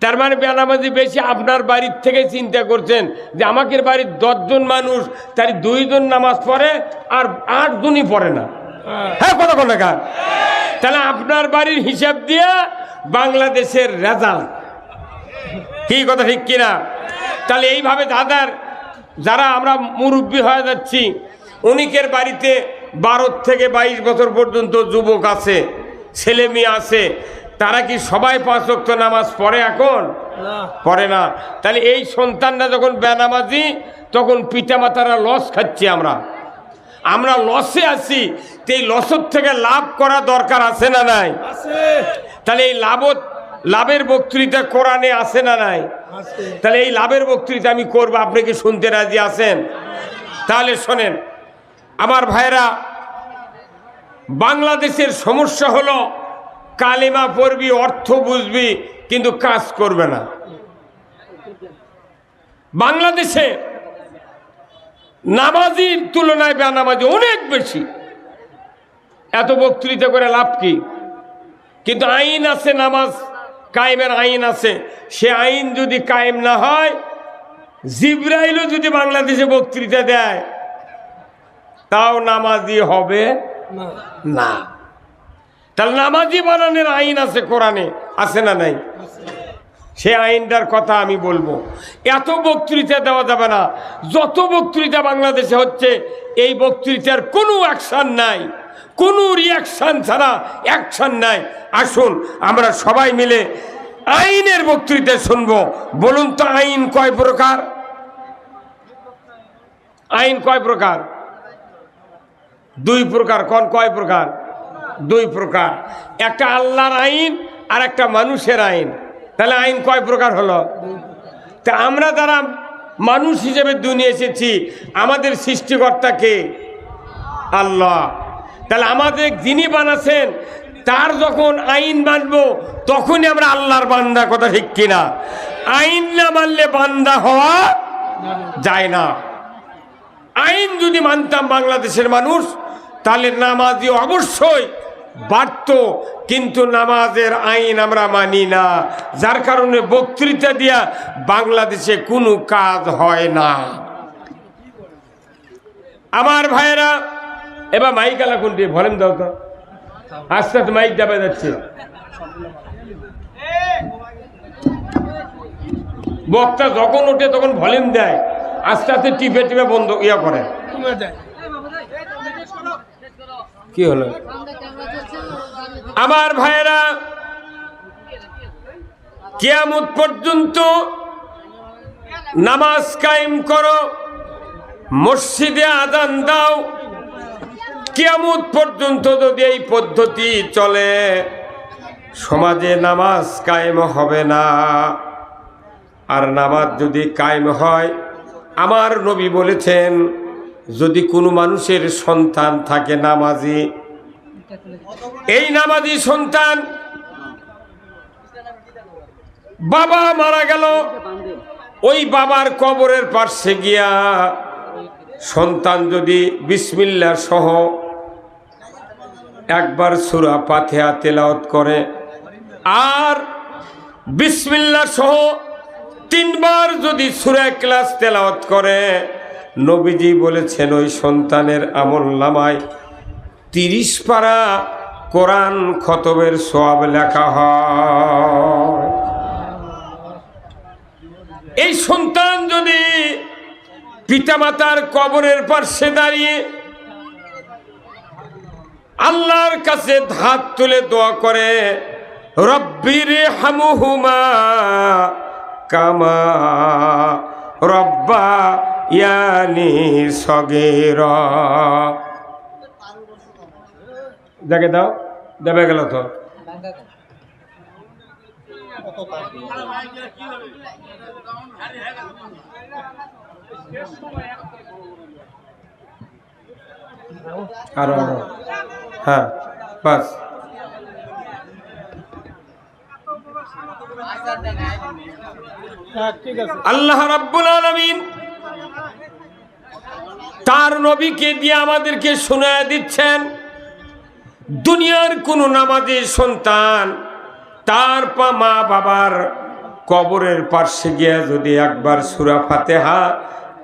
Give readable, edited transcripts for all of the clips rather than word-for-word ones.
তার মানে বেনামাজি বেশি। আপনার বাড়ির থেকে চিন্তা করছেন যে আমাকে বাড়ির 10 জন মানুষ, তার 2 জন নামাজ পড়ে আর 8 জনই পড়ে না। হ্যাঁ, কথা কোন কার? তাহলে আপনার বাড়ির হিসাব দিয়ে বাংলাদেশের রেজাল্ট কি, কথা ঠিক কিনা? তাহলে এইভাবে যারা আমরা মুরব্বী হয়ে যাচ্ছি, অনেকের বাড়িতে 12 থেকে 22 বছর পর্যন্ত যুবক আছে, ছেলে মেয়ে আছে, তারা কি সবাই 5 ওয়াক্ত নামাজ পড়ে? এখন পড়ে না। তাহলে এই সন্তানরা যখন বেনামাজি, তখন পিতামাতারা লস খাচ্ছি, আমরা লসে আছি। তো এই লসের থেকে লাভ করা দরকার আছে না নাই? তাহলে এই লাভের বক্তৃতা কোরআনে আছে না নাই? তাহলে এই লাভের বক্তৃতা আমি করবো, আপনি কি শুনতে রাজি আছেন? তাহলে শোনেন আমার ভাইরা, বাংলাদেশের সমস্যা হলো কালেমা পড়বি, অর্থ বুঝবি, কিন্তু কাজ করবে না। বাংলাদেশে নামাজির তুলনায় বেনামাজি অনেক বেশি। এত বক্তৃতা করে লাভ কি? কিন্তু আইন আছে, নামাজ কায়েমের আইন আছে। সে আইন যদি কায়েম না হয়, জিবরাইলও যদি বাংলাদেশে বক্তৃতা দেয়, তাও নামাজি হবে না। তাহলে নামাজি বানানোর আইন আছে কোরআনে, আছে না নাই? সে আইনটার কথা আমি বলবো। এত বক্তৃতা দেওয়া যাবে না। যত বক্তৃতা বাংলাদেশে হচ্ছে, এই বক্তৃতার কোনো অ্যাকশন নাই, কোনো রিয়াকশন ছাড়া অ্যাকশন নাই। আসুন আমরা সবাই মিলে আইনের বক্তৃতা শুনবো। বলুন তো আইন কয় প্রকার? আইন কয় প্রকার? 2 প্রকার। কোন কয় প্রকার? 2 প্রকার। একটা আল্লাহর আইন আর একটা মানুষের আইন। তাহলে আইন কয় প্রকার হলো? তা আমরা যারা মানুষ হিসেবে দুনিয়া এসেছি, আমাদের সৃষ্টিকর্তা কে? আল্লাহ। তাহলে আমাদের যিনি বানাচ্ছেন, তার যখন আইন মানবো, তখনই আমরা আল্লাহর বান্দা, কথা ঠিক কিনা? আইন না মানলে বান্দা হওয়া যায় না। আইন যদি মানতাম বাংলাদেশের মানুষ, তাহলে নামাজি অবশ্যই বাড়ত, কিন্তু নামাজের আইন আমরা মানি না, যার কারণে বক্তৃতা দিয়া বাংলাদেশে কোনো কাজ হয় না। আমার ভাইয়েরা, এবার মাইক আলা কোনটি ভলেন দাও তো, আস্তে আস্তে মাইক দাবা যাচ্ছে। বক্তা যখন ওঠে তখন ভলিউম দেয়, আস্তে আস্তে টিপে টিপে বন্ধ করে। কি হলো আমার ভাইয়েরা? কিয়ামত পর্যন্ত নামাজ কায়েম করো, মসজিদে আযান দাও। কিয়ামত পর্যন্ত যদি এই পদ্ধতি চলে, সমাজে নামাজ কায়েম হবে না। আর নামাজ যদি কায়েম হয়, আমার নবী বলেছেন, যদি কোনো মানুষের সন্তান থাকে নামাজি, এই নামাজি সন্তান বাবা মারা গেল, ওই বাবার কবরের পাশে গিয়া সন্তান যদি বিসমিল্লাহ সহ একবার সূরা ফাতিহা তেলাওয়াত করে, আর বিসমিল্লাহ সহ 3 বার যদি সূরা ইখলাস তেলাওয়াত করে, নবীজি বলেছেন ওই সন্তানের আমলনামায় 30 পারা কোরআন খতমের সওয়াব লেখা হয়। এই সন্তান যদি পিতামাতার কবরের পাশে দাঁড়িয়ে আল্লাহর কাছে হাত তুলে দোয়া করে, রব্বিরহামহুমা কামা রব্বায়ানি সগীরা, দেখে দাও, দেবে গেল তো। আরো হ্যাঁ, বাস। আল্লাহ রাব্বুল আলামিন তার নবীকে দিয়ে আমাদেরকে শোনায় দিচ্ছেন, দুনিয়ার কোন নামাজি সন্তান তার মা বাবার কবরের পাশে গিয়ে যদি একবার সূরা ফাতিহা,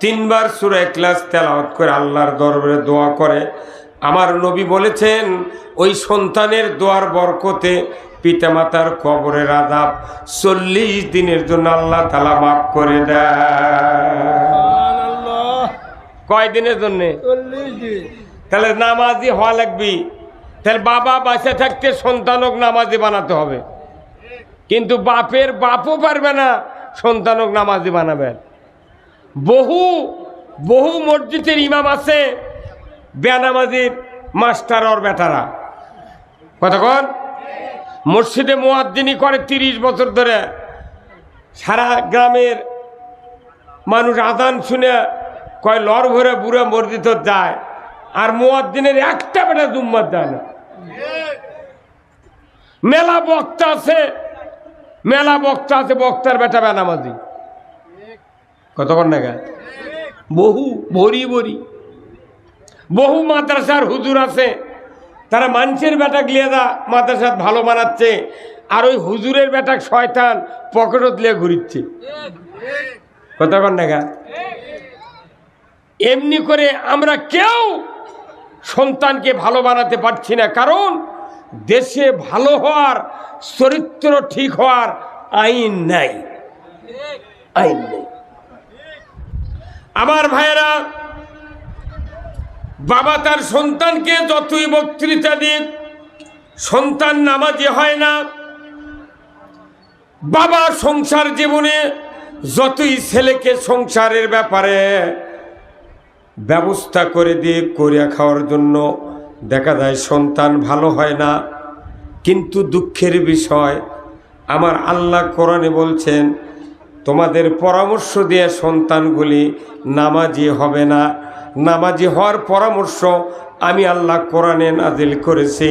3 বার সূরা ইখলাস তেলাওয়াত করে আল্লাহর দরবারে দোয়া করে, আমার নবী বলেছেন ওই সন্তানের দোয়ার বরকতে পিতামাতার কবরের আযাব 40 দিনের জন্য আল্লাহ তাআলা মাফ করে দেয়। কয় দিনের জন্য? 40 দিন। তাহলে নামাজি হওয়া লাগবে। তাহলে বাবা বাঁচে থাকতে সন্তানক নামাজি বানাতে হবে, কিন্তু বাপও পারবে না সন্তানক নামাজি বানাবেন। বহু বহু মসজিদের ইমাম আছে বেনামাজির মাস্টার ওর বেটারা, কতক্ষণ মসজিদে মুয়াজ্জিনি করে 30 বছর ধরে, সারা গ্রামের মানুষ আজান শুনে কয় লড় ভরে বুড়ে মসজিদ যায়, আর মুয়াজ্জিনের একটা বেটা জুম্মাত যায় না। মেলা বক্তা আছে বক্তার বেটা বেনামাজি, কতক্ষণ না বহু ভরি বহু মাদ্রাসার হুজুর আছে, তারা মানুষের বেটা গলিয়ে মাদ্রাসা ভালো বানাচ্ছে, আর ওই হুজুরের বেটা শয়তান পকেটত লিয়ে ঘুরিচ্ছে, কতক্ষণ না। এমনি করে আমরা কেউ সন্তানকে ভালো বানাতে পারছি না, কারণ দেশে ভালো হওয়ার, চরিত্র ঠিক হওয়ার আইন নাই। আমার ভাইয়েরা, বাবা তার সন্তানকে যতই বক্তৃতা দিক, সন্তান নামাজি হয় না। বাবা সংসার জীবনে যতই ছেলেকে সংসারের ব্যাপারে ব্যবস্থা করে দিয়ে করিয়া খাওয়ার জন্য, দেখা যায় সন্তান ভালো হয় না। কিন্তু দুঃখের বিষয়, আমার আল্লাহ কোরআনে বলছেন তোমাদের পরামর্শ দিয়ে সন্তানগুলি নামাজি হবে না। নামাজি হওয়ার পরামর্শ আমি আল্লাহ কোরআনে নাজিল করেছি।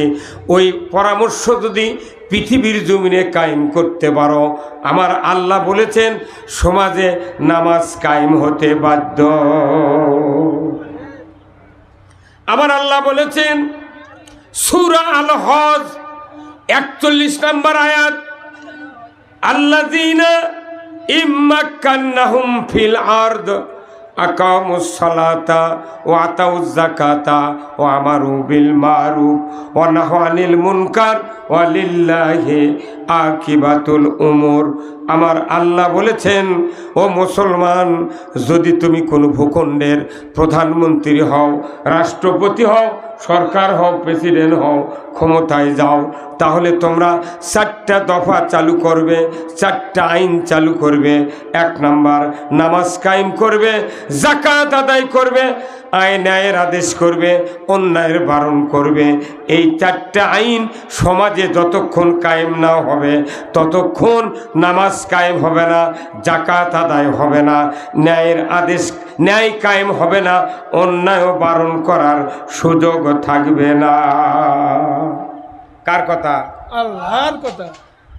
ওই পরামর্শ যদি পৃথিবীর জমিনে কায়েম করতে পারো, আমার আল্লাহ বলেছেন সমাজে নামাজ কায়েম হতে বাধ্য। আমার আল্লাহ বলেছেন সূরা আল হজ 41 নম্বর আয়াত, আল্লাযীনা ইম্মাক্কান্নাহুম ফিল আরদ আকামুস সালাতা ওয়া আতাউজ যাকাতা ওয়া আমারু বিল মারুফ ওয়া নাহাউ আনিল মুনকার ওয়া লিল্লাহি আকিবাতুল উমুর। আমার আল্লাহ বলেছেন, ও মুসলমান, যদি তুমি কোনো ভূখণ্ডের প্রধানমন্ত্রী হও, রাষ্ট্রপতি হও, সরকার হও, প্রেসিডেন্ট হও, ক্ষমতায় যাও, তাহলে তোমরা 4টা দফা চালু করবে, 4টা আইন চালু করবে। 1 নাম্বার, নামাজ কায়েম করবে, যাকাত আদায় করবে, ন্যায়ের আদেশ করবে, অন্যায়ের বারণ করবে। এই 4টা আইন সমাজে যতক্ষণ কায়েম না হবে ততক্ষণ নামাজ কায়েম হবে না, যাকাত আদায় হবে না, ন্যায় কায়েম হবে না, অন্যায় বারণ করার সুযোগ থাকবে না। কার কথা? আল্লাহর কথা।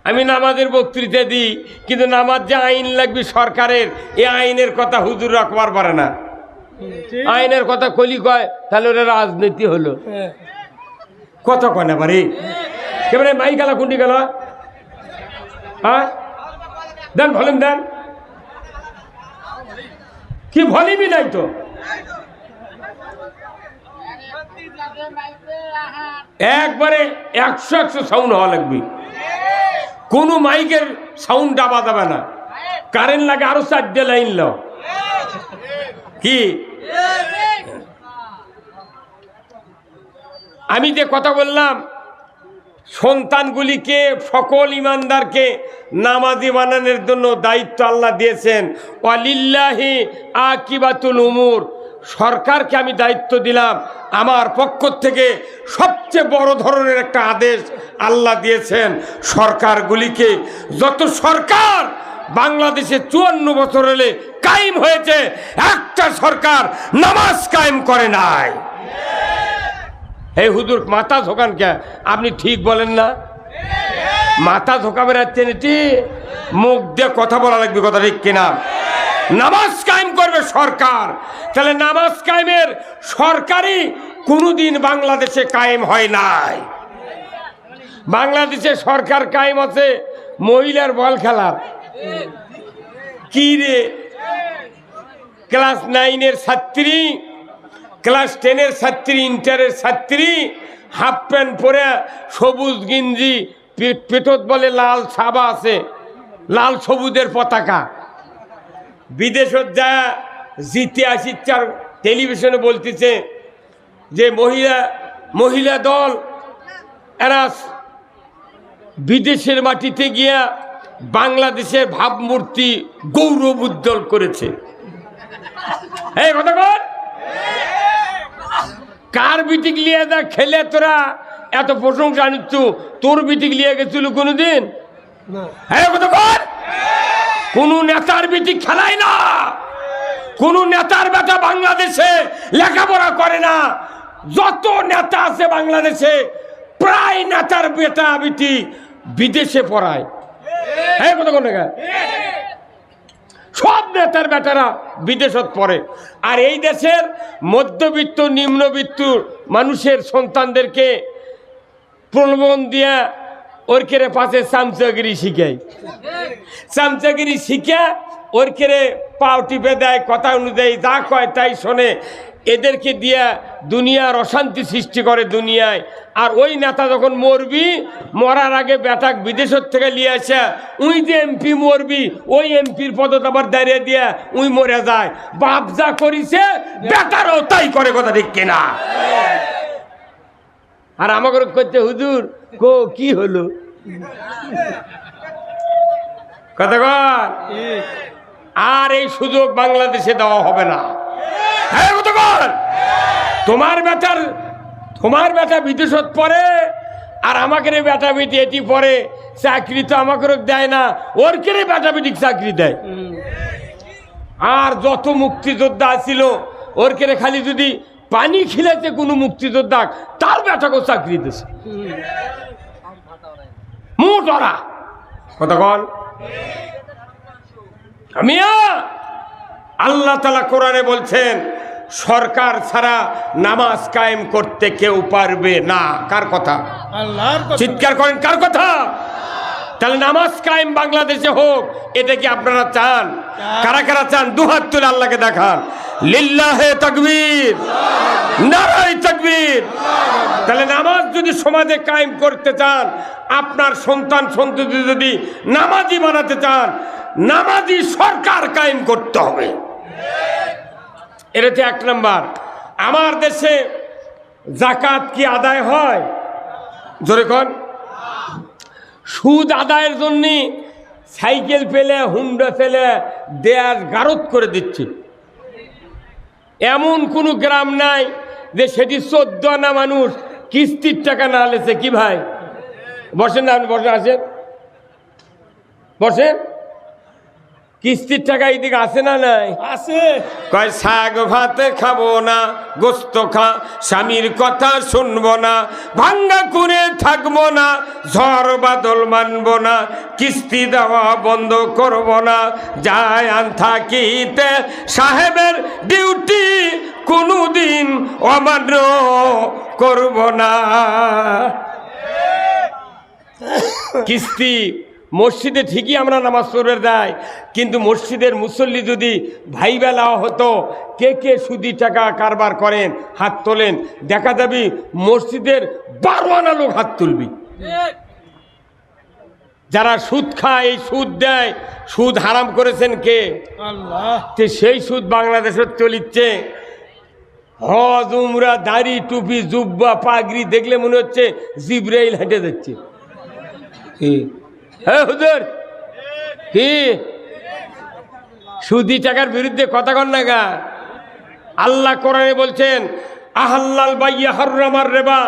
আমি নামাজের বক্তৃতা দিই, কিন্তু নামাজ যে আইন লাগবে সরকারের, এই আইনের কথা হুজুর রাখবার পারে না। আইনের কথা কলি কয়, তাহলে ওরা রাজনীতি হলো। কত কয় না পারি কেমন মাই গেল, কুন্ডি গেল, হ্যাঁ দেন ভলিউম দেন, কি ভলিউমই নাই তো। একবারে 100 সাউন্ড হওয়া লাগবে, কোনো মাইকের সাউন্ড ডাবা যাবে না। কারেন্ট লাগে আরো 4টে লাইন লো। কি আমি যে কথা বললাম, সন্তানগুলিকে, সকল ইমানদারকে নামাজি বানানোর জন্য দায়িত্ব আল্লাহ দিয়েছেন। ওয়ালিল্লাহি আকিবাতুল উমুর। সরকারকে আমি দায়িত্ব দিলাম, আমার পক্ষ থেকে সবচেয়ে বড় ধরনের একটা আদেশ আল্লাহ দিয়েছেন সরকারগুলিকে। যত সরকার বাংলাদেশে 54 বছর হলে কায়েম হয়েছে, একটা সরকার নামাজ কায়েম করে নাই। এই হুজুর মাথা ঝোকান কে? আপনি ঠিক বলেন না, মাথা ঝোকাবে রাখছেন, এটি মুখ দিয়ে কথা বলা লাগবে, কথা ঠিক কিনা? নামাজ কায়েম করবে সরকার। তাহলে নামাজ কায়েমের সরকারই কোনোদিন বাংলাদেশে কায়েম হয় নাই। বাংলাদেশে সরকার কায়েম আছে মহিলার বল খেলার, কি রে, ক্লাস 9-এর ছাত্রী, ক্লাস 10-এর ছাত্রী, ইন্টারের ছাত্রী, হাফ প্যান্ট পরে, সবুজ গিঞ্জি, পেটত বলে লাল সাবা আছে, লাল সবুজের পতাকা, বিদেশত যা জিতে আসিচ্ছার টেলিভিশনে বলতেছে যে মহিলা দল এরা বিদেশের মাটিতে গিয়া বাংলাদেশের ভাবমূর্তি গৌরব উজ্জ্বল করেছে। এই কথা কর, কার বিটিক লিয়ে যা খেলে তোরা এত প্রশংসা আনিচ্ছ? তোর বিটিক লিয়ে গেছিল কোনদিন? হ্যাঁ কথা কর, কোন নেতার বিটিক খেলায় না, কোন নেতার বেটা বাংলাদেশে লেখাপড়া করে না। যত নেতা আছে বাংলাদেশে প্রায় নেতার বেটা বিটি বিদেশে পড়ায়। হ্যাঁ কথা কোন জায়গায়? সব নেতার বেটারা বিদেশত পড়ে। আর এই দেশের মধ্যবিত্ত নিম্নবিত্ত মানুষের সন্তানদেরকে প্রলোভন দিয়া ওরকেরে পাশে চামচাগিরি শিখায়, চামচাগিরি শিখা ওরকেরে পাও টিপে দেয়, কথা অনুযায়ী যা কয় তাই শোনে। এদেরকে দিয়া দুনিয়ার অশান্তি সৃষ্টি করে দুনিয়ায়। আর ওই নেতা যখন মরবি, মরার আগে বেটাক বিদেশের থেকে নিয়ে আসা, উই যে এমপি মরবি, ওই এমপির পদত আবার দাঁড়িয়ে দিয়া উই মরে যায়। বাপ যা করিছে বেটারও তাই করে, কথা ঠিক কিনা? আর আমাকে করছে হুজুর কো কি হলো, কথা কর। আর এই সুযোগ বাংলাদেশে দেওয়া হবে না। হ্যাঁ কথা কর, তোমার বেটা বিদেশত পড়ে আর আমাকে বেটা বেটি এটি পড়ে, চাকরি তো আমাকে দেয় না, ওর কেড়ে বেটা বেটি চাকরি দেয়। আর যত মুক্তিযোদ্ধা ছিল ওর কেড়ে খালি যদি পানি খিলেছে কোনো মুক্তিযোদ্ধা, তার বেটাকেও চাকরি দিছে। মুটরা কথা কন। আমিয়া আল্লাহ তাআলা কোরআনে বলছেন সরকার ছাড়া নামাজ কায়েম করতে কেউ পারবে না। কার কথা? আল্লাহর কথা। চিৎকার করেন, কার কথা? তাহলে নামাজ কায়েম বাংলাদেশে হোক, এটা কি আপনারা চান? কারা কারা চান? দুহাত তুলে আল্লাহকে দেখান। লিল্লাহে তাকবীর, নারায়ে তাকবীর। তাহলে নামাজ যদি সমাজে কায়েম করতে চান, আপনার সন্তান সন্ততি যদি নামাজি বানাতে চান, নামাজি সরকার কায়েম করতে হবে। এটা 1 নম্বর। আমার দেশে যাকাত কি আদায় হয়? জোরে কোন। সুদ আদায়ের জন্য সাইকেল পেলে, হুন্ডা পেলে দেয়ার গারদ করে দিচ্ছে। এমন কোনো গ্রাম নাই যে সেটি 14 আনা মানুষ কিস্তির টাকা না লেছে। কি ভাই বসেন না, আপনি বসে আসেন, বসেন। কিস্তির টাকা এইদিকে আছে না? নাই আছে। কয় শাক ভাত খাবো না, গোস্ত খা স্বামীর কথা শুনবো না, ভাঙ্গা করে থাকবো না, ঝড় বাদল মানবো না, কিস্তি দেওয়া বন্ধ করবো না, যায় আন থাকিতে সাহেবের ডিউটি কোনোদিন অমান্য করবো না। কিস্তি মসজিদে ঠিকই আমরা নামাজ পড়বে দেয়, কিন্তু মসজিদের মুসল্লি যদি ভাইবেলা হতো কে কে সুদি টাকা কারবার করেন হাত তোলেন, দেখা যাবে মসজিদের 12 আনা লোক হাত তুলবি। যারা সুদ খায়, এই সুদ দেয়, সুদ হারাম করেছেন কে? আল্লাহ। সেই সুদ বাংলাদেশে চলিচ্ছে। হজ উমরা, দাড়ি টুপি জুব্বা পাগড়ি দেখলে মনে হচ্ছে জিবরাইল হেঁটে যাচ্ছে। হ্যাঁ হুজুর, কি সুদি টাকার বিরুদ্ধে কথা কন না গা? আল্লাহ কোরআনে বলছেন আহাল্লাল বাইয়া হাররামার রিবা,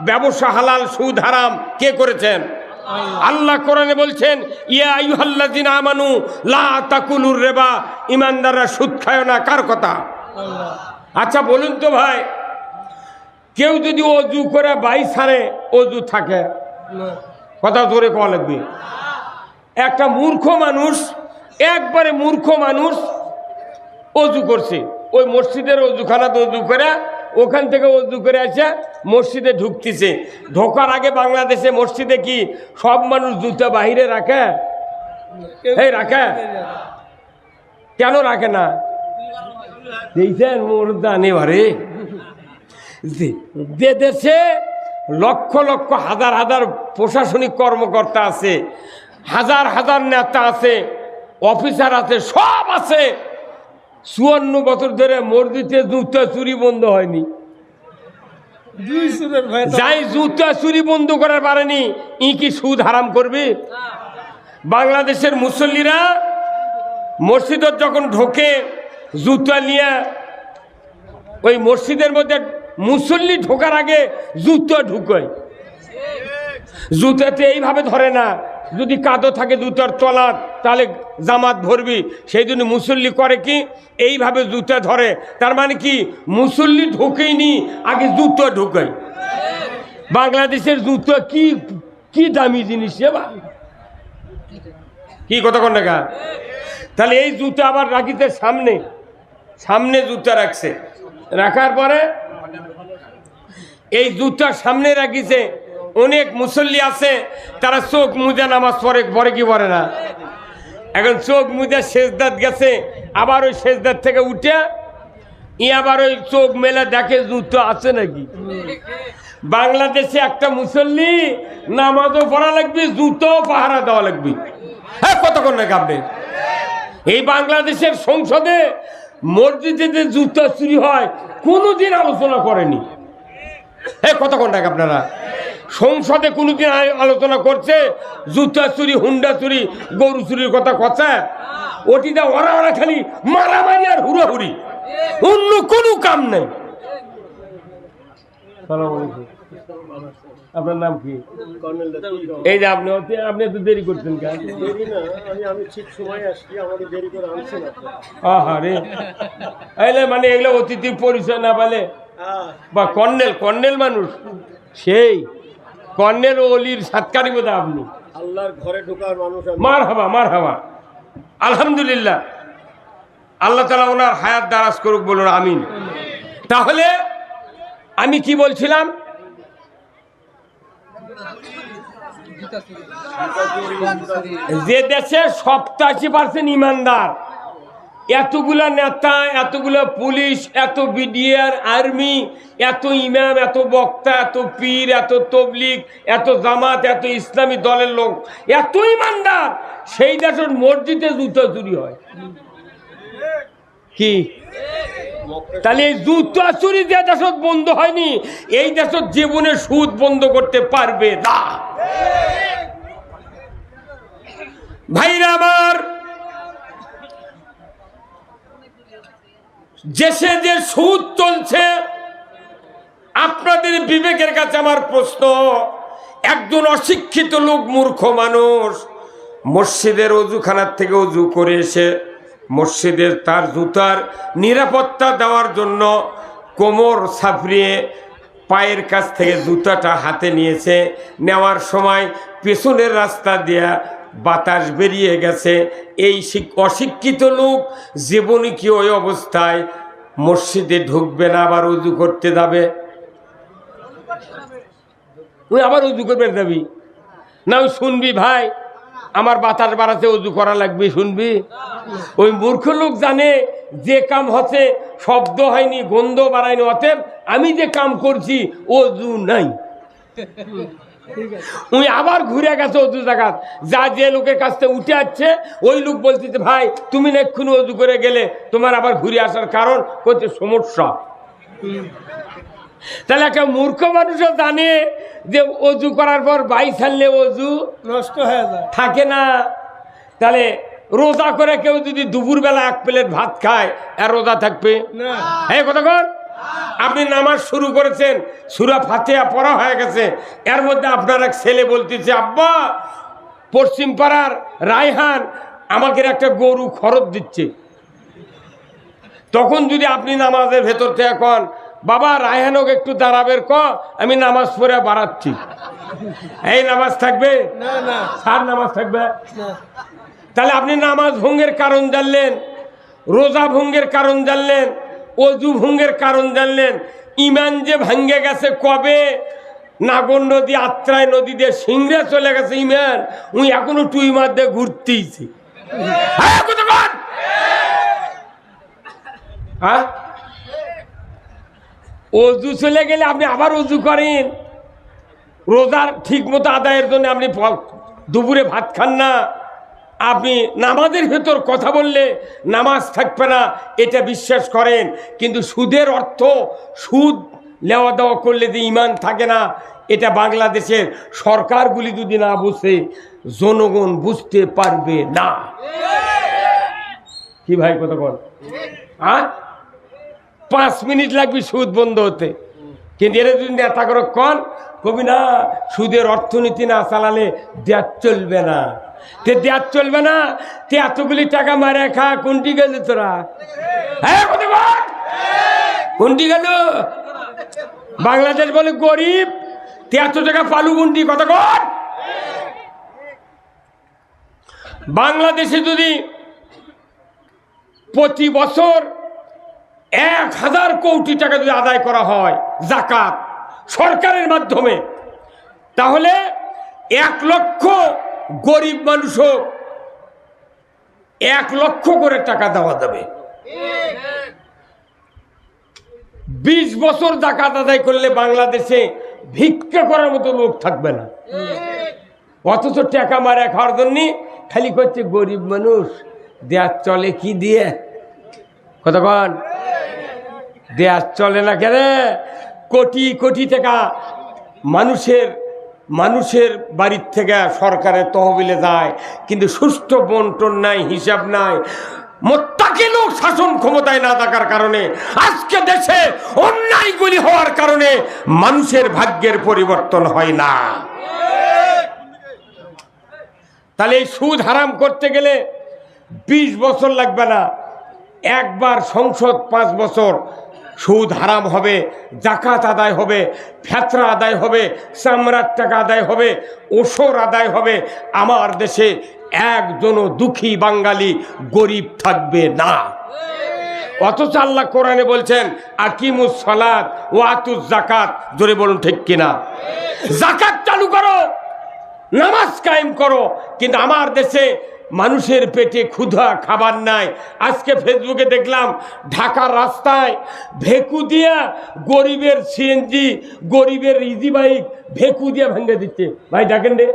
ব্যবসা হালাল সুদ হারাম। কে করেছেন? আল্লাহ কোরআনে বলছেন ইয়া আইয়ুহাল্লাযিনা আমানু লা তাকুলুর রিবা, ইমানদাররা সুদ খায় না। কার কথা? আল্লাহ। আচ্ছা বলুন তো ভাই, কেউ যদি অজু করে 22 সারে অজু থাকে, কথা জোরে কওয়া লাগবে। একটা মূর্খ মানুষ, একবারে মূর্খ মানুষ অজু করছে, ওই মসজিদের অজুখানাতে অজু করে, ওখান থেকে অজু করে আসে মসজিদে ঢুকতেছে। ঢোকার আগে বাংলাদেশে মসজিদে কি সব মানুষ জুতা বাহিরে রাখে? এই রাখে কেন রাখে না? দেখছেন মোরদান এবারে যে দেশে লক্ষ লক্ষ হাজার হাজার প্রশাসনিক কর্মকর্তা আছে, হাজার হাজার নেতা আছে, অফিসার আছে, সব আছে, 54 বছর ধরে মসজিদে জুতা চুরি বন্ধ হয়নি। যাই জুতা চুরি বন্ধ করার পারেনি ই কি সুদ হারাম করবে? বাংলাদেশের মুসল্লিরা মসজিদে যখন ঢোকে জুতা নিয়ে, ওই মসজিদের মধ্যে মুসল্লি ঢোকার আগে জুতা ঢুকায়, জুতাতে এইভাবে ধরে না, যদি কাদো থাকে জুতার তলার তাহলে জামাত ভরবি, সেই জন্য মুসল্লি করে কি এইভাবে জুতা ধরে। তার মানে কি মুসল্লি ঢোকেইনি, আগে জুতা ঢুকায়। বাংলাদেশের জুতা কি কি দামি জিনিস সেবা, কি কথা কোন টাকা? তাহলে এই জুতা আবার রাখিতে সামনে, সামনে জুতা রাখছে, রাখার পরে এই জুতার সামনে রাখিছে। অনেক মুসল্লি আছে তারা চোখ মুজে নামাজ পড়ে, পরে কি পড়ে না। এখন চোখ মুজে সেজদাত গেছে, আবার ওই সেজদাত থেকে উঠে আবার ওই চোখ মেলে দেখে জুতো আছে নাকি। বাংলাদেশে একটা মুসল্লি নামাজও পড়া লাগবে, জুতো পাহারা দেওয়া লাগবে। হ্যাঁ কতক্ষণ না কাঁপবে। এই বাংলাদেশের সংসদে মসজিদে যে জুতা চুরি হয় কোনোদিন আলোচনা করেনি। হ্যাঁ কতক্ষণ টাকা আপনারা সংসদে কোনোদিন আলোচনা করছে জুতা চুরি, হুন্ডা চুরি, গরু চুরির কথা কথা? ওটিটা ওরা ওরা খালি মারামারি আর হুড়াহুড়ি, অন্য কোনো কাম নেই। আপনার নাম কি? এই যে আপনি আপনি এত দেরি করছেন কেন? মানে এগুলো অতিথি পরিচয় না বলে বা কর্নেল, কর্নেল মানুষ সেই কর্নেল অলির সাতকারি বোধ আপনি। আল্লাহর ঘরে ঢোকার মানুষ। মার হাবা, মার হাবা, আলহামদুলিল্লাহ। আল্লাহ তাআলা ওনার হায়াত দারাজ করুক, বলুন আমিন। তাহলে আমি কি বলছিলাম? যে দেশে 87% ইমানদার, এতগুলা নেতা, এতগুলা পুলিশ, এত বিডিআর, আর্মি, এত ইমাম, এত বক্তা, এত পীর, এত তবলিগ, এত জামাত, এত ইসলামী দলের লোক, এত ইমানদার, সেই দেশের মসজিদে জুতা চুরি হয় কি? তাহলে এই জুতা চুরি যে দেশত বন্ধ হয়নি, এই দেশত জীবনে সুদ বন্ধ করতে পারবে না। ভাইরা আমার, দেশে যে সুদ চলছে, আপনাদের বিবেকের কাছে আমার প্রশ্ন, একজন অশিক্ষিত লোক, মূর্খ মানুষ মসজিদের অজুখানার থেকে অজু করে এসে মসজিদের তার জুতার নিরাপত্তা দেওয়ার জন্য কোমর ছাপড়িয়ে পায়ের কাছ থেকে জুতাটা হাতে নিয়েছে, নেওয়ার সময় পেছনের রাস্তা দিয়ে বাতাস বেরিয়ে গেছে। এই অশিক্ষিত লোক জীবনে কি ওই অবস্থায় মসজিদে ঢুকবে না, আবার উজু করতে যাবে? তুই আবার উজু করবে যাবি না? ওই শুনবি ভাই আমার বাতাস বাড়াতে উজু করা লাগবে, শুনবি? ওই মূর্খ লোক জানে যে কাম হচ্ছে শব্দ হয়নি, গন্ধ বাড়ায়নি, অতএব আমি যে কাম করছি অজু নাই। উনি আবার ঘুরে গেছে অজু জায়গা, যা যে লোকের কাছ থেকে উঠে আসছে ওই লোক বলতেছে ভাই তুমি না এক্ষুনি অজু করে গেলে, তোমার আবার ঘুরে আসার কারণ হচ্ছে সমস্যা। তাহলে একটা মূর্খ মানুষও জানে যে অজু করার পর বাই ছাড়লে অজু নষ্ট হয়ে যায়, থাকে না। তাহলে রোজা করে কেউ যদি দুপুরবেলা 1 প্লেট ভাত খায়, আর রোজা থাকবে? হ্যাঁ কথা কর। আপনি নামাজ শুরু করেছেন, সূরা ফাতিহা পড়া হয়ে গেছে, এর মধ্যে আপনার এক ছেলে বলতেছে আব্বা পশ্চিম পাড়ার রায়হান আমাকে একটা গরু খরচ দিচ্ছে। তখন যদি আপনি নামাজের ভেতর থেকে কন বাবা রায়হানকে একটু দাঁড়াবের ক, আমি নামাজ পড়ে বাড়াচ্ছি, এই নামাজ থাকবে না? সার নামাজ থাকবে না। তাহলে আপনি নামাজ ভঙ্গের কারণ জানলেন, রোজা ভঙ্গের কারণ জানলেন, অজু ভঙ্গের কারণ জানলেন। ইমান যে ভাঙ্গে গেছে কবে? নাগর নদী, আত্রাই নদী দিয়ে সিংড়ে চলে গেছে ইমান, উই এখনো টুই মার দিয়ে ঘুরতেইছি। হ্যাঁ, অজু চলে গেলে আপনি আবার অজু করেন, রোজার ঠিক মতো আদায়ের জন্য আপনি দুপুরে ভাত খান না, আপনি নামাজের ভেতর কথা বললে নামাজ থাকবে না, এটা বিশ্বাস করেন। কিন্তু সুদের অর্থ, সুদ নেওয়া দেওয়া করলে যে ইমান থাকে না, এটা বাংলাদেশের সরকারগুলি যদি না বুঝে, জনগণ বুঝতে পারবে না। কি ভাই কথা বল? 5 মিনিট লাগবে সুদ বন্ধ হতে, কিন্তু এরা যদি নেতা করে কন কবি না, সুদের অর্থনীতি না চালালে দেশ চলবে না। দেশ চলবে না, তে এতগুলি টাকা মারে খা, কোনটি গেল তোরা? হ্যাঁ, কোনটি গেল? বাংলাদেশ বলে গরিব, তে এত টাকা পালু কোনটি? কথা কর। বাংলাদেশে যদি প্রতি বছর 1000 কোটি টাকা যদি আদায় করা হয় যাকাত সরকারের মাধ্যমে, তাহলে 1 লক্ষ গরিব মানুষও 1 লক্ষ করে টাকা দেওয়া যাবে। 20 বছর যাকাত আদায় করলে বাংলাদেশে ভিক্ষা করার মতো লোক থাকবে না। অথচ টাকা মারা খাওয়ার জন্য খালি করছে গরিব মানুষ, দেশ চলে কি দিয়ে? কতক্ষণ দেশ চলে না কেন? কোটি কোটি টাকা মানুষের বাড়ির থেকে সরকারের তহবিলে যায়, কিন্তু সুষ্ঠু বন্টন নাই, হিসাব নাই। মোত্তাকি লোক শাসন ক্ষমতায় না থাকার কারণে আজকে দেশে অন্যায়গুলি হওয়ার কারণে মানুষের ভাগ্যের পরিবর্তন হয় না। তাহলে এই সুদ হারাম করতে গেলে 20 বছর লাগবে না, একবার সংসদ 5 বছর সুদ হারাম হবে, যাকাত আদায় হবে, ফেতরা আদায় হবে, চামড়ার টাকা আদায় হবে, ওসর আদায় হবে। আমার দেশে একজনও দুঃখী বাঙালি গরিব থাকবে না। অথচ আল্লাহ কোরআনে বলছেন আকিমুস সালাত ওয়া আতুজ যাকাত। জোরে বলুন ঠিক কিনা? যাকাত চালু করো, নামাজ কায়েম করো। কিন্তু আমার দেশে মানুষের পেটে ক্ষুধা, খাবার নাই। আজকে ফেসবুকে দেখলাম ঢাকার রাস্তায় ভেকু দিয়া গরিবের সিএনজি, গরিবের ইজি বাইক ভেকু দিয়া ভেঙে দিচ্ছে। ভাই ডাকেন রে,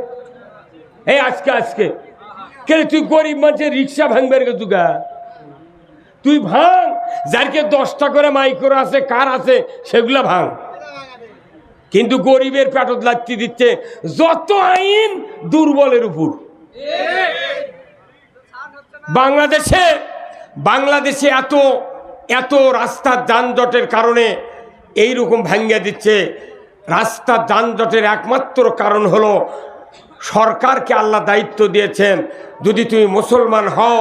এই আজকে কে তুই গরিব মানুষের রিক্সা ভাঙবে তুগা? তুই ভাঙ, যারকে 10টা করে মাইক্রো আছে, কার আছে, সেগুলা ভাঙ। কিন্তু গরিবের পেটত লাগতে দিচ্ছে যত আইন দুর্বলের উপর। বাংলাদেশে এত রাস্তার যানজটের কারণে এইরকম ভাঙ্গা দিচ্ছে। রাস্তার যানজটের একমাত্র কারণ হলো সরকারকে আল্লাহ দায়িত্ব দিয়েছেন, যদি তুমি মুসলমান হও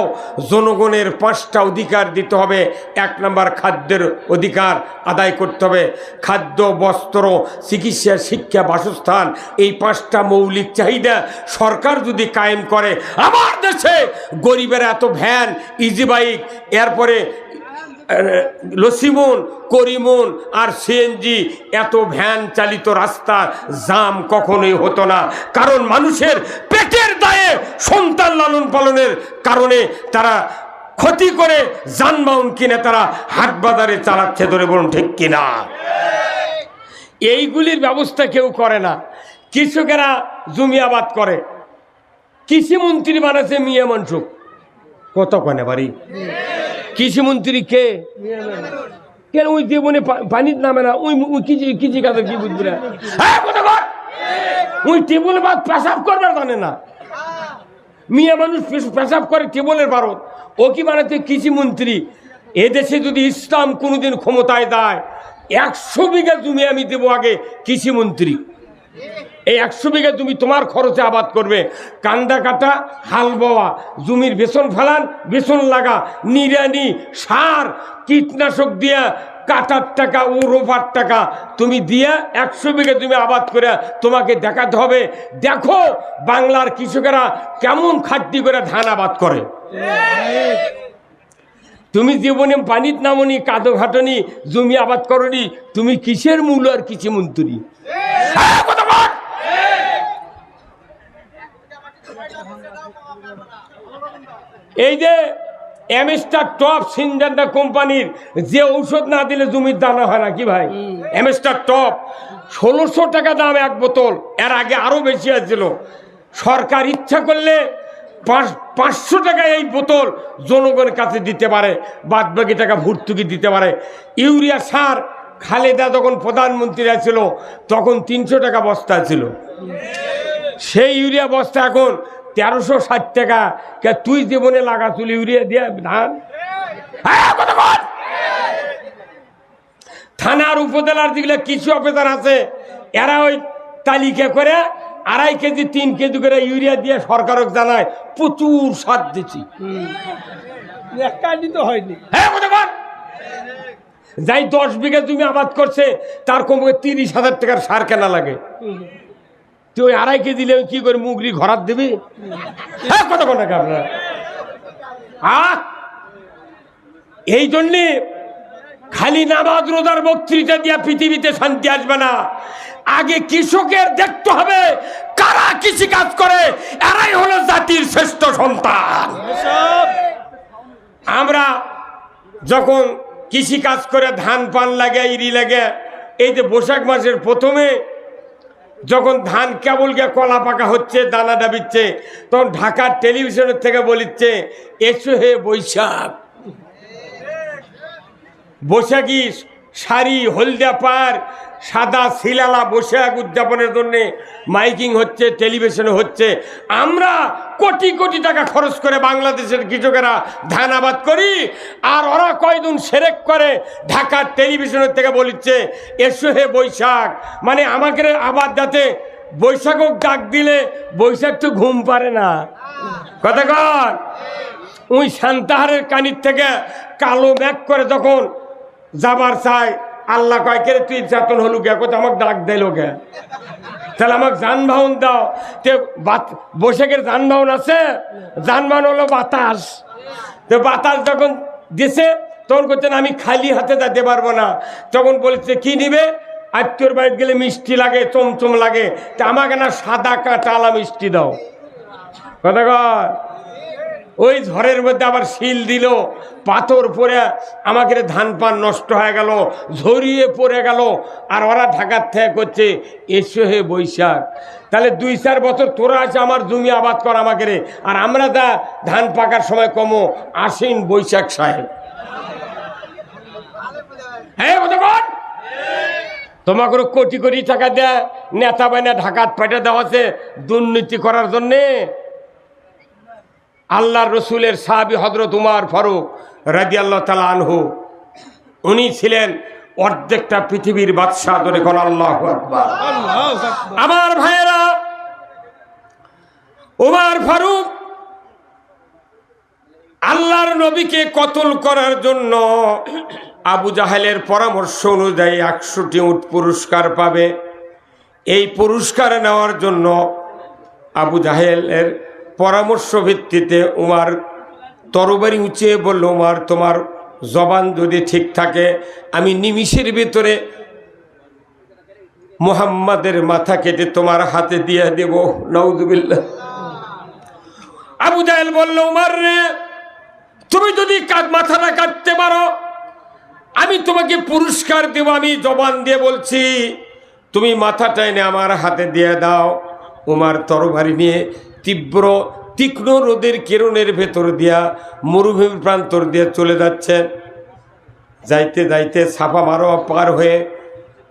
জনগণের 5টা অধিকার দিতে হবে। 1 নম্বর খাদ্যের অধিকার আদায় করতে হবে। খাদ্য, বস্ত্র, চিকিৎসা, শিক্ষা, বাসস্থান, এই 5টা মৌলিক চাহিদা সরকার যদি কায়েম করে, আমার দেশে গরিবের এত ভ্যান, ইজি বাইক, এরপরে লসিমন, করিমন আর সিএনজি, এত ভ্যান চালিত রাস্তা জাম কখনোই হতো না। কারণ মানুষের পেটের দায়ে সন্তান লালন পালনের কারণে তারা ক্ষতি করে যানবাহন কিনে তারা হাট বাজারে চালাচ্ছে। ধরে বলুন ঠিক কিনা? এইগুলির ব্যবস্থা কেউ করে না। কৃষকেরা জমি আবাদ করে, কৃষিমন্ত্রী বানাচ্ছে মিয়া মানসুক। কত কনে বাড়ি কৃষিমন্ত্রী কে? কেন ওই জীবনে পানির নামে না, ওই কৃষি কাজের কি বুঝবি না? ওই টেবলে বাদ পেশাব করবার জানে না। মিয়া মানুষ পেশাব করে টেবলের ভারত, ও কি বানাচ্ছে কৃষিমন্ত্রী? এদেশে যদি ইসলাম কোনোদিন ক্ষমতায় দেয়, 100 বিঘা জমি আমি দেবো আগে কৃষিমন্ত্রী। এই 100 বিঘা জমি তোমার খরচে আবাদ করবে। কান্দা কাটা, হাল বওয়া, জমির বেসন ফেলান, বেসন লাগা, নিড়ানি, সার, কীটনাশক দিয়া কাটার টাকা ও রোপার টাকা তুমি দিয়া 100 বিঘা জমি আবাদ করে তোমাকে দেখাতে হবে, দেখো বাংলার কৃষকেরা কেমন খাটনি করে ধান আবাদ করে। তুমি জীবনে পানিত নামনি, কাদো ঘাটনি, জমি আবাদ করনি, তুমি কিসের মূল আর কৃষিমন্ত্রী? এই যে এমএস্টার টপ সিনজেন্টা কোম্পানির যে ঔষধ না দিলে জমির দানা হয় না কি ভাই, এমএস্টার টপ 1600 টাকা দাম এক বোতল, এর আগে আরো বেশি আছিল। সরকার ইচ্ছা করলে 500 টাকা এই বোতল জনগণের কাছে দিতে পারে, বাদ বাকি টাকা ভর্তুকি দিতে পারে। ইউরিয়া সার খালেদা যখন প্রধানমন্ত্রী ছিল তখন 300 টাকা বস্তা ছিল, সেই ইউরিয়া বস্তা এখন 1360 টাকা। কে তুই জীবনে লাগাছিল ইউরিয়া দিয়ে ধান? থানার উপজেলার যেগুলো কৃষি অফিসার আছে এরা ওই তালিকা করে 2.5 কেজি 3 কেজি করে ইউরিয়া দিয়ে সরকারক জানায় প্রচুর সার দিচ্ছি, হয়নি। যাই 10 বিঘা জমি আবাদ করছে তার কমে 30,000 টাকার সার কেনা লাগে। তুই ওই 2.5 কেজি দিলে কি করে মুগরি ঘরাত দিবি? কত টাকা আপনার? এই জন্যে খালি নামাজ রোজার বক্তৃতা দিয়া পৃথিবীতে শান্তি আসবে না। আগে কৃষকের দেখতে হবে কারা কৃষি কাজ করে, এরাই হলো জাতির শ্রেষ্ঠ সন্তান। আমরা যখন কৃষি কাজ করে ধান পান লাগে, ইরি লাগে, এই যে বৈশাখ মাসের প্রথমে যখন ধান কেবল গিয়ে কলা পাকা হচ্ছে, দানা ডাবিচ্ছে, তখন ঢাকার টেলিভিশনের থেকে বলিচ্ছে এসো হে বৈশাখ। বৈশাখী শাড়ি, হলদিয়া পার, সাদা শিলালা বৈশাখ উদযাপনের জন্য মাইকিং হচ্ছে, টেলিভিশনে হচ্ছে। আমরা কোটি কোটি টাকা খরচ করে বাংলাদেশের কৃষকেরা ধান আবাদ করি, আর ওরা কয়দিন সেরেক করে ঢাকার টেলিভিশনের থেকে বলিচ্ছে এসো হে বৈশাখ। মানে আমাকে আবাদ যাতে বৈশাখক ডাক দিলে বৈশাখ তো ঘুম পারে না। কথা কর, ওই শান্তাহারের কানির থেকে কালো মেঘ করে যখন যাবার চাই, আল্লাহ কয় কে তুই চেতন হলু গে, কোথাও আমাকে ডাক দিল গে, তাহলে আমাকে যানবাহন দাও। তে বৈশাখের যানবাহন আছে, যানবাহন হলো বাতাস। তো বাতাস যখন দিছে তখন করছেন আমি খালি হাতে যেতে পারবো না, তখন বলেছে কি নিবে? আত্মীয়র বাড়িতে গেলে মিষ্টি লাগে, চমচম লাগে, তা আমাকে না সাদা কাঁটালা মিষ্টি দাও। কথা কয়, ওই ঝড়ের মধ্যে আবার শিল দিল, পাথর পরে আমাকে ধান পান নষ্ট হয়ে গেল, ঝরিয়ে পড়ে গেল। আর ওরা ঢাকার থেকে করছে এসো হে বৈশাখ। তাহলে 2-4 বছর তোরা আছে আমার জমি আবাদ কর আমাকে রে, আর আমরা যা ধান পাকার সময় কমো আশ্বিন বৈশাখ সাহেব। হ্যাঁ তোমাকে কোটি কোটি টাকা দেয় নেতা বাহিনী ঢাকাত পেটে দেওয়া আছে দুর্নীতি করার জন্যে। আল্লাহর রসুলের সাহাবী হযরত উমর ফারুক রাদিয়াল্লাহু তাআলা আনহু, উনি ছিলেন অর্ধেকটা পৃথিবীর বাদশাহ। ধরে কোন আল্লাহু আকবার। আমার ভাইয়েরা, উমর ফারুক আল্লাহর নবীকে কতল করার জন্য আবু জাহেলের পরামর্শ অনুযায়ী 100টি উট পুরস্কার পাবে। এই পুরস্কার নেওয়ার জন্য আবু জাহেলের পরামর্শ ভিত্তিতে উমর তরবারি উঁচিয়ে বলল, উমর তোমার জবান যদি ঠিক থাকে আমি নিমিষের ভিতরে মুহাম্মাদের মাথা কেটে তোমার হাতে দিয়ে দেব। নাউযুবিল্লাহ। আবু জাহেল বলল, উমর রে, তুমি যদি মাথাটা কাটতে পারো আমি তোমাকে পুরস্কার দেব। আমি জবান দিয়ে বলছি, তুমি মাথাটা এনে আমার হাতে দিয়ে দাও। উমর তরবারি নিয়ে তীক্ষ্ণ রোদের কিরণের ভেতর দিয়া মরুভূমি প্রান্তর দিয়ে চলে যাচ্ছেন। যাইতে যাইতে সাফা মারোয়া পার হয়ে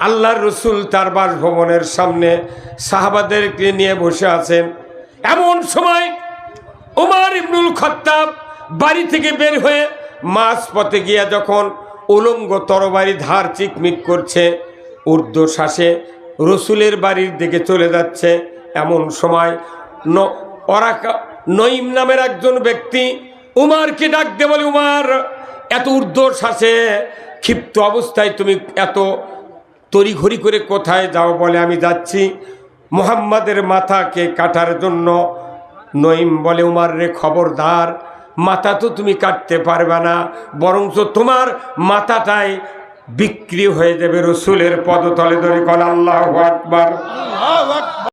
আল্লাহর রসুল তার বাসভবনের সামনে সাহাবাদেরকে নিয়ে বসে আছেন। এমন সময় উমর ইবনুল খাত্তাব বাড়ি থেকে বের হয়ে মাঝ পথে গিয়া যখন উলঙ্গ তরবারি ধার চিকমিক করছে, ঊর্ধ্বশ্বাসে রসুলের বাড়ির দিকে চলে যাচ্ছে, এমন সময় নঈম নামের একজন ব্যক্তি উমরকে ডাক দিয়ে বলে, উমর, এত ঊর্ধ্বশ্বাসে ক্ষিপ্ত অবস্থায় তুমি এত তড়িঘড়ি করে কোথায় যাও? বলে, আমি যাচ্ছি মুহাম্মাদের মাথাকে কাটার জন্য। নঈম বলে, উমর রে, খবরদার, মাথা তো তুমি কাটতে পারবে না, বরঞ্চ তোমার মাথাটাই বিক্রি হয়ে যাবে রসুলের পদতলে। ধরে কোন আল্লাহু আকবার।